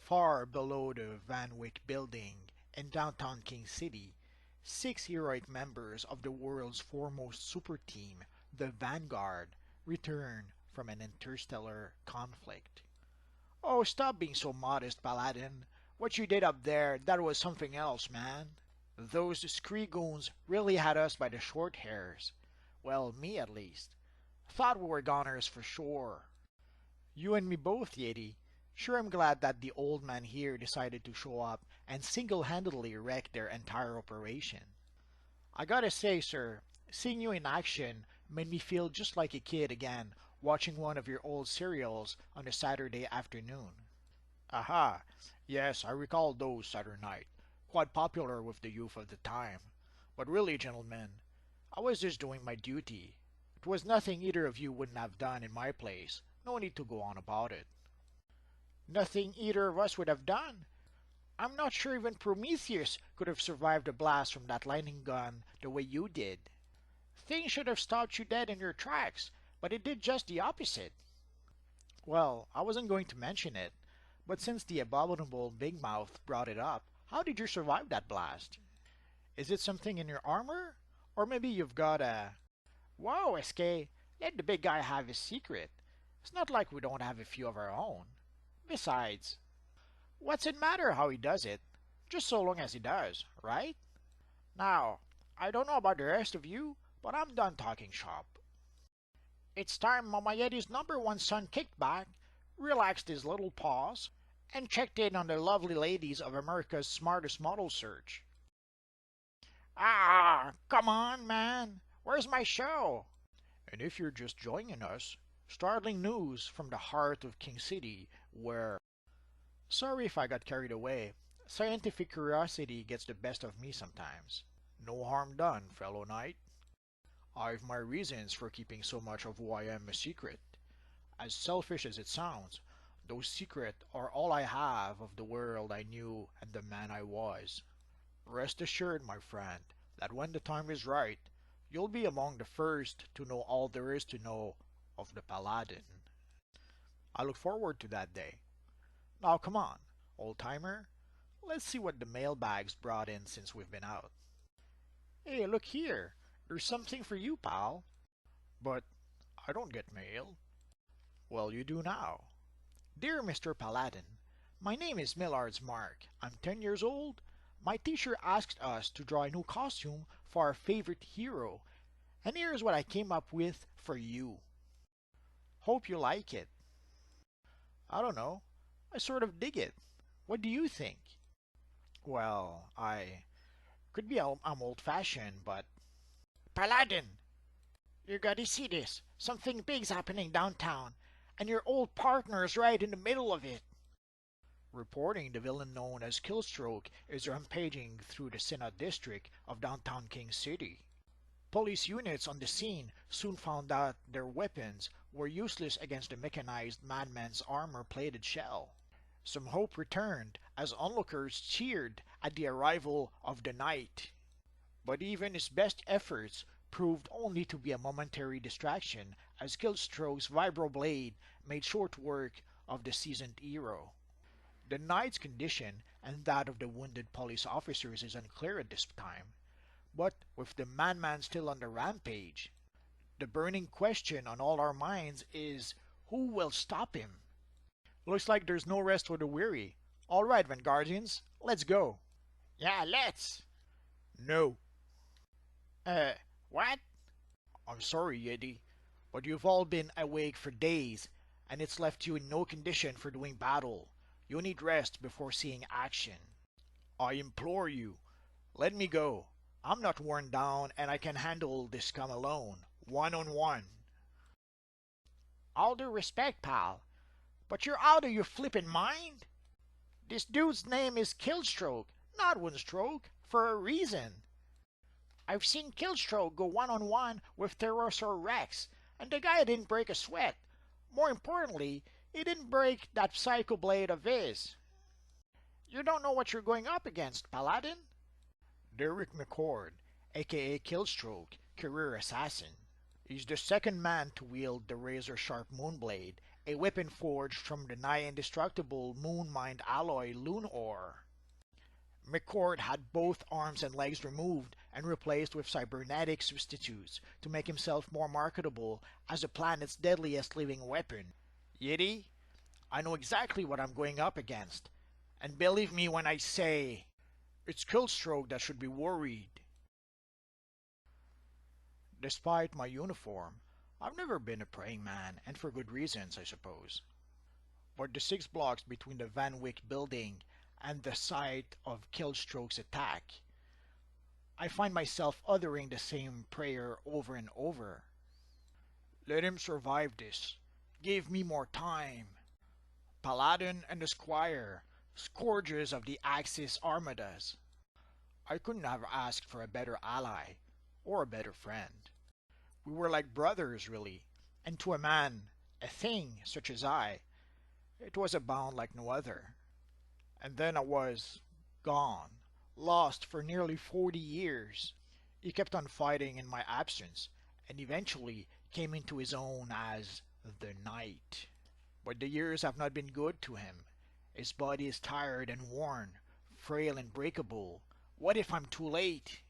Far below the Van Wyck building in downtown King City, six heroic members of the world's foremost super team, the Vanguard, return from an interstellar conflict. Oh, stop being so modest, Paladin. What you did up there, that was something else, man. Those Screegoons really had us by the short hairs. Well, me at least. Thought we were goners for sure. You and me both, Yeti. Sure, I'm glad that the old man here decided to show up and single-handedly wreck their entire operation. I gotta say, sir, seeing you in action made me feel just like a kid again, watching one of your old serials on a Saturday afternoon. Aha, yes, I recall those Saturday night. Quite popular with the youth of the time. But really, gentlemen, I was just doing my duty. It was nothing either of you wouldn't have done in my place. No need to go on about it. Nothing either of us would have done. I'm not sure even Prometheus could have survived a blast from that lightning gun the way you did. Things should have stopped you dead in your tracks, but it did just the opposite. Well, I wasn't going to mention it, but since the abominable Big Mouth brought it up, how did you survive that blast? Is it something in your armor? Or maybe you've got a... Whoa, SK, let the big guy have his secret. It's not like we don't have a few of our own. Besides, what's it matter how he does it? Just so long as he does, right? Now, I don't know about the rest of you, but I'm done talking shop. It's time Mama Yeti's number one son kicked back, relaxed his little paws, and checked in on the lovely ladies of America's smartest model search. Ah, come on, man. Where's my show? And if you're just joining us, startling news from the heart of King City, where... Sorry if I got carried away. Scientific curiosity gets the best of me sometimes. No harm done, fellow knight. I've my reasons for keeping so much of who I am a secret. As selfish as it sounds, those secrets are all I have of the world I knew and the man I was. Rest assured, my friend, that when the time is right, you'll be among the first to know all there is to know of the Paladin. I look forward to that day. Now come on, old-timer, let's see what the mailbag's brought in since we've been out. Hey, look here, there's something for you, pal. But I don't get mail. Well, you do now. Dear Mr. Paladin, my name is Millard's Mark. I'm 10 years old. My teacher asked us to draw a new costume for our favorite hero, and here's what I came up with for you. Hope you like it. I don't know. I sort of dig it. What do you think? Well, I... Could be I'm old-fashioned, but... Paladin! You gotta see this. Something big's happening downtown, and your old partner's right in the middle of it. Reporting the villain known as Killstroke is rampaging through the Senate district of downtown King City. Police units on the scene soon found out their weapons were useless against the mechanized madman's armor-plated shell. Some hope returned as onlookers cheered at the arrival of the knight. But even his best efforts proved only to be a momentary distraction as Killstroke's vibroblade made short work of the seasoned hero. The knight's condition and that of the wounded police officers is unclear at this time, but with the madman still on the rampage, the burning question on all our minds is, who will stop him? Looks like there's no rest for the weary. All right, Vanguardians, let's go. Yeah, let's. No. What? I'm sorry, Yeti, but you've all been awake for days, and it's left you in no condition for doing battle. You need rest before seeing action. I implore you, let me go. I'm not worn down, and I can handle this scum alone, one-on-one. All due respect, pal, but you're out of your flippin' mind? This dude's name is Killstroke, not Windstroke, for a reason. I've seen Killstroke go one-on-one with Pterosaur Rex, and the guy didn't break a sweat. More importantly, he didn't break that psycho blade of his. You don't know what you're going up against, Paladin? Derek McCord, aka Killstroke, career assassin. He's the second man to wield the razor-sharp Moonblade, a weapon forged from the nigh-indestructible moon-mined alloy Loon Ore. McCord had both arms and legs removed and replaced with cybernetic substitutes to make himself more marketable as the planet's deadliest living weapon. Yeti, I know exactly what I'm going up against, and believe me when I say it's Killstroke that should be worried. Despite my uniform, I've never been a praying man, and for good reasons, I suppose. But the 6 blocks between the Van Wyck building and the site of Killstroke's attack, I find myself uttering the same prayer over and over. Let him survive this. Give me more time. Paladin and the Squire, scourges of the Axis Armadas. I couldn't have asked for a better ally, or a better friend. We were like brothers, really, and to a man, a thing such as I, it was a bond like no other. And then I was gone, lost for nearly 40 years. He kept on fighting in my absence, and eventually came into his own as the Knight. But the years have not been good to him. His body is tired and worn, frail and breakable. What if I'm too late?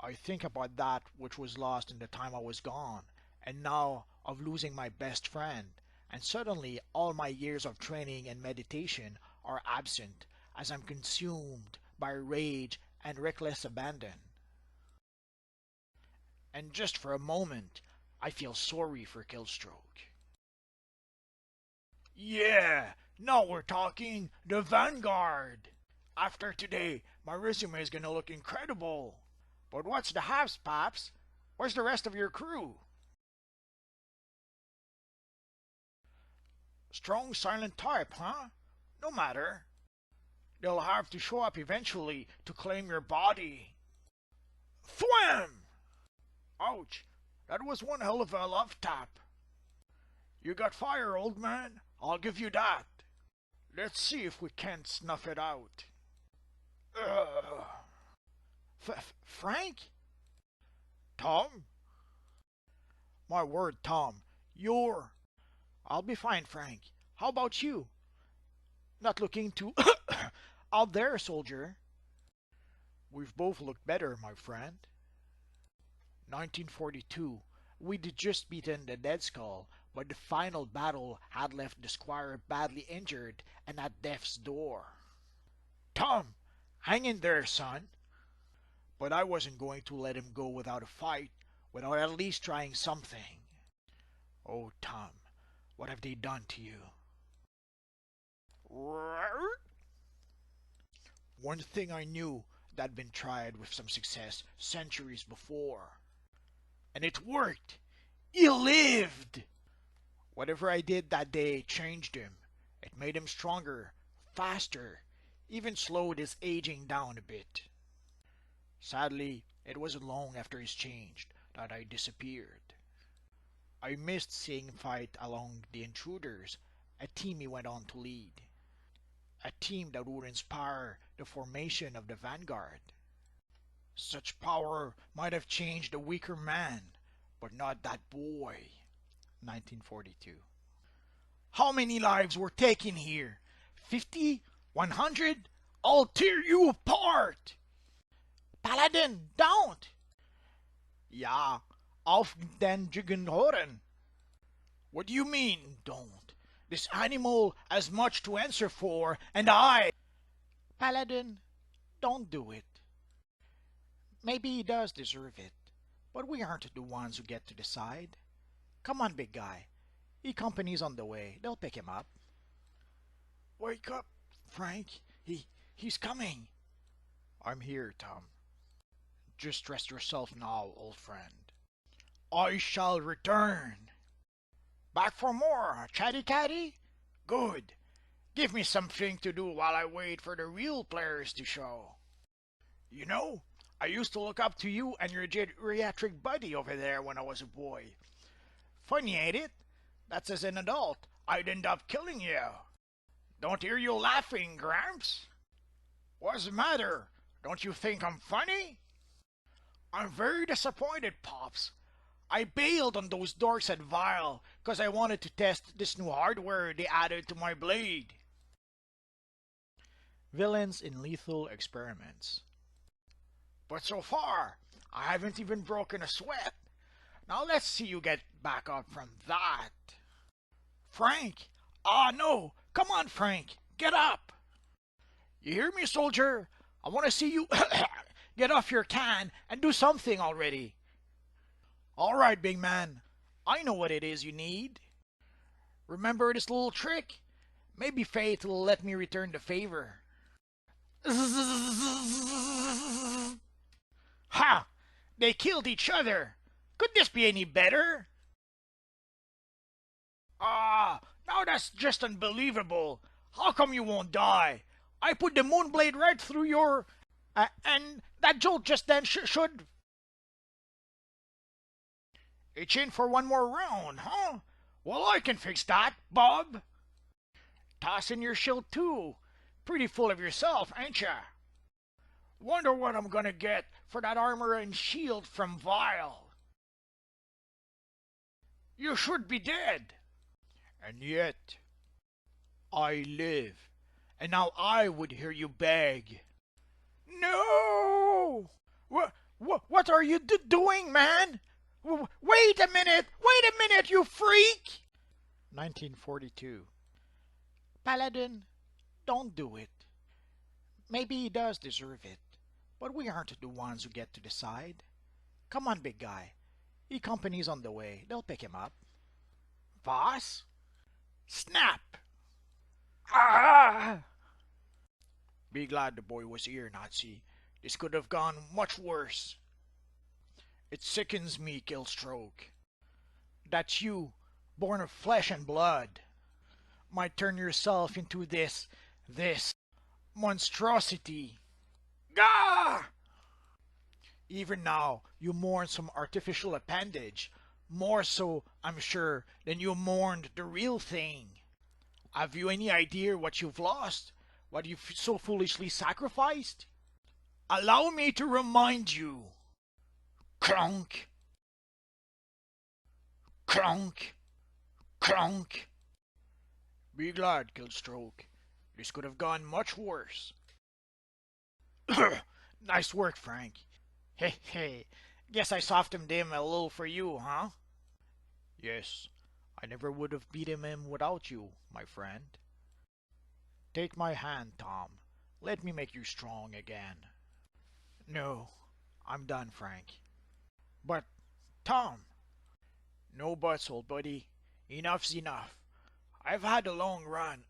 I think about that which was lost in the time I was gone, and now of losing my best friend, and suddenly all my years of training and meditation are absent as I'm consumed by rage and reckless abandon. And just for a moment, I feel sorry for Killstroke. Yeah, now we're talking the Vanguard. After today, my resume is gonna look incredible. But what's the halves, Pops? Where's the rest of your crew? Strong silent type, huh? No matter. They'll have to show up eventually to claim your body. Thwam! Ouch, that was one hell of a love tap. You got fire, old man. I'll give you that. Let's see if we can't snuff it out. Frank? Tom? My word, Tom, you're... I'll be fine, Frank. How about you? Not looking too out there, soldier. We've both looked better, my friend. 1942. We'd just beaten the Dead Skull, but the final battle had left the Squire badly injured and at death's door. Tom, hang in there, son. But I wasn't going to let him go without a fight, without at least trying something. Oh, Tom, what have they done to you? One thing I knew that'd been tried with some success centuries before. And it worked! He lived! Whatever I did that day changed him. It made him stronger, faster, even slowed his aging down a bit. Sadly, it wasn't long after his change that I disappeared. I missed seeing him fight along the Intruders, a team he went on to lead. A team that would inspire the formation of the Vanguard. Such power might have changed a weaker man, but not that boy. 1942. How many lives were taken here? 50? 100? I'll tear you apart! Paladin, don't! Ja, auf den Jugendhoren. What do you mean, don't? This animal has much to answer for, and I... Paladin, don't do it. Maybe he does deserve it, but we aren't the ones who get to decide. Come on, big guy. E-Company's on the way. They'll pick him up. Wake up, Frank. He's coming. I'm here, Tom. Just rest yourself now, old friend. I shall return. Back for more, chatty catty? Good. Give me something to do while I wait for the real players to show. You know, I used to look up to you and your geriatric buddy over there when I was a boy. Funny, ain't it? That's as an adult, I'd end up killing you. Don't hear you laughing, Gramps. What's the matter? Don't you think I'm funny? I'm very disappointed, Pops. I bailed on those dorks at Vile because I wanted to test this new hardware they added to my blade. Villains in lethal experiments. But so far, I haven't even broken a sweat. Now let's see you get back up from that. Frank! Ah, no! Come on, Frank! Get up! You hear me, soldier? I want to see you get off your can and do something already. All right, big man. I know what it is you need. Remember this little trick? Maybe fate will let me return the favor. Ha! They killed each other. Could this be any better? Ah, now that's just unbelievable. How come you won't die? I put the moonblade right through your... and that jolt just then should... It's in for one more round, huh? Well, I can fix that, Bob. Toss in your shield, too. Pretty full of yourself, ain't ya? Wonder what I'm gonna get for that armor and shield from Vile. You should be dead. And yet, I live. And now I would hear you beg. No! What are you doing, man? Wait a minute, you freak! 1942. Paladin, don't do it. Maybe he does deserve it, but we aren't the ones who get to decide. Come on, big guy. E-Company's on the way. They'll pick him up. Boss? Snap! Ah! Be glad the boy was here, Nazi. This could have gone much worse. It sickens me, Killstroke. That you, born of flesh and blood, might turn yourself into this monstrosity. Gah! Even now, you mourn some artificial appendage, more so, I'm sure, than you mourned the real thing. Have you any idea what you've lost? What you've so foolishly sacrificed? Allow me to remind you. Clunk! Clunk! Clunk! Be glad, Killstroke. This could have gone much worse. Nice work, Frank. Hey, guess I softened him a little for you, huh? Yes, I never would have beaten him without you, my friend. Take my hand, Tom. Let me make you strong again. No, I'm done, Frank. But, Tom! No buts, old buddy. Enough's enough. I've had a long run.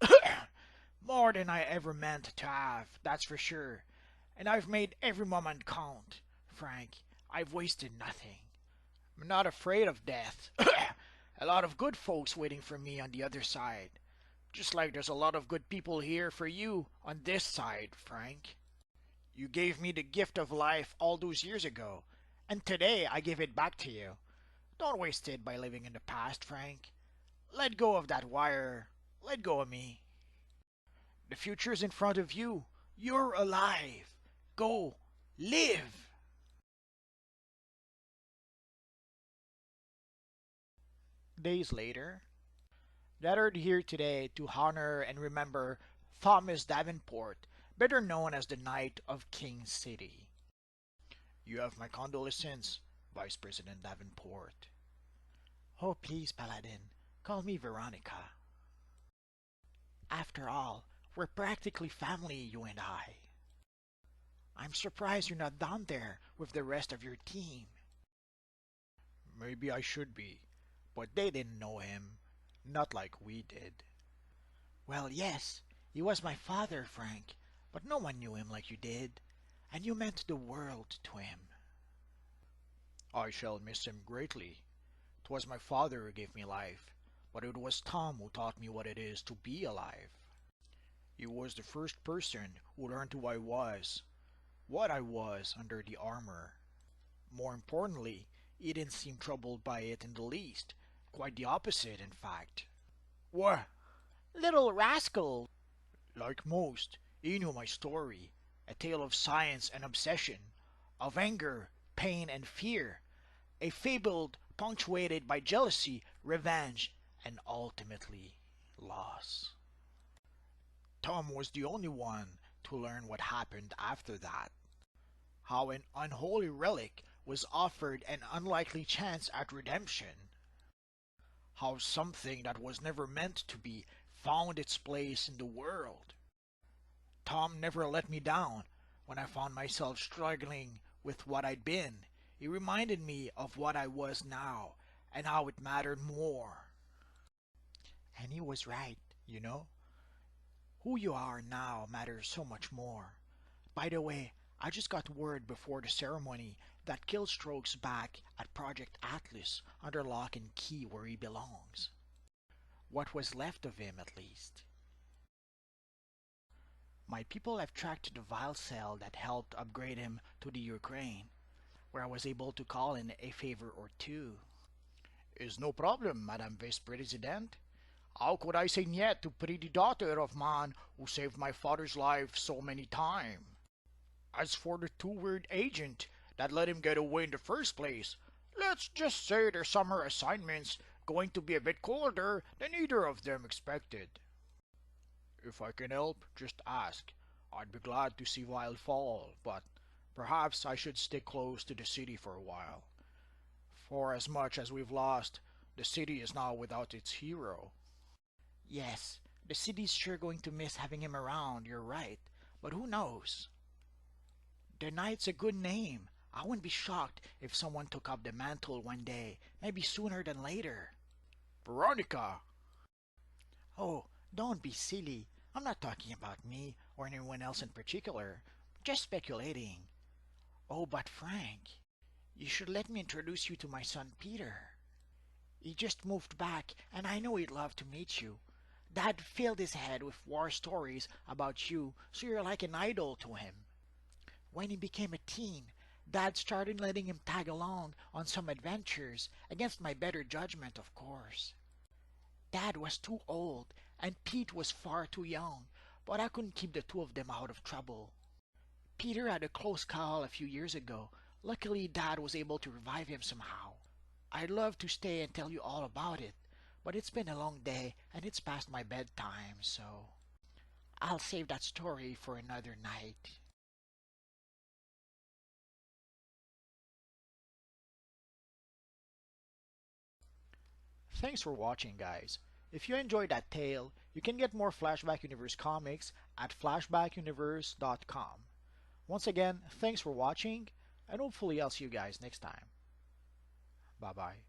More than I ever meant to have, that's for sure. And I've made every moment count. Frank, I've wasted nothing. I'm not afraid of death. A lot of good folks waiting for me on the other side. Just like there's a lot of good people here for you on this side, Frank. You gave me the gift of life all those years ago, and today I give it back to you. Don't waste it by living in the past, Frank. Let go of that wire. Let go of me. The future's in front of you. You're alive. Go. Live. Days later, gathered here today to honor and remember Thomas Davenport, better known as the Knight of King City. You have my condolences, Vice President Davenport. Oh, please, Paladin, call me Veronica. After all, we're practically family, you and I. I'm surprised you're not down there with the rest of your team. Maybe I should be, but they didn't know him, not like we did. Well, yes, he was my father, Frank, but no one knew him like you did, and you meant the world to him. I shall miss him greatly. 'Twas my father who gave me life, but it was Tom who taught me what it is to be alive. He was the first person who learned who I was, what I was under the armor. More importantly, he didn't seem troubled by it in the least. Quite the opposite, in fact. What? Little rascal! Like most, he knew my story, a tale of science and obsession, of anger, pain, and fear, a fabled punctuated by jealousy, revenge, and ultimately loss. Tom was the only one to learn what happened after that. How an unholy relic was offered an unlikely chance at redemption. How something that was never meant to be found its place in the world. Tom never let me down when I found myself struggling with what I'd been. He reminded me of what I was now and how it mattered more. And he was right, you know. Who you are now matters so much more. By the way, I just got word before the ceremony that Killstroke's back at Project Atlas under lock and key where he belongs. What was left of him, at least. My people have tracked the vile cell that helped upgrade him to the Ukraine, where I was able to call in a favor or two. Is no problem, Madame Vice President. How could I say niet to pretty daughter of man who saved my father's life so many times? As for the two-word agent that let him get away in the first place, let's just say their summer assignment's going to be a bit colder than either of them expected. If I can help, just ask. I'd be glad to see Vile fall, but perhaps I should stay close to the city for a while. For as much as we've lost, the city is now without its hero. Yes, the city's sure going to miss having him around, you're right, but who knows? The Knight's a good name. I wouldn't be shocked if someone took up the mantle one day, maybe sooner than later. Veronica! Oh, don't be silly. I'm not talking about me or anyone else in particular. Just speculating. Oh, but Frank, you should let me introduce you to my son Peter. He just moved back, and I know he'd love to meet you. Dad filled his head with war stories about you, so you're like an idol to him. When he became a teen, Dad started letting him tag along on some adventures, against my better judgment, of course. Dad was too old, and Pete was far too young, but I couldn't keep the two of them out of trouble. Peter had a close call a few years ago. Luckily, Dad was able to revive him somehow. I'd love to stay and tell you all about it, but it's been a long day, and it's past my bedtime, so I'll save that story for another night. Thanks for watching, guys. If you enjoyed that tale, you can get more Flashback Universe comics at flashbackuniverse.com. Once again, thanks for watching, and hopefully I'll see you guys next time. Bye-bye.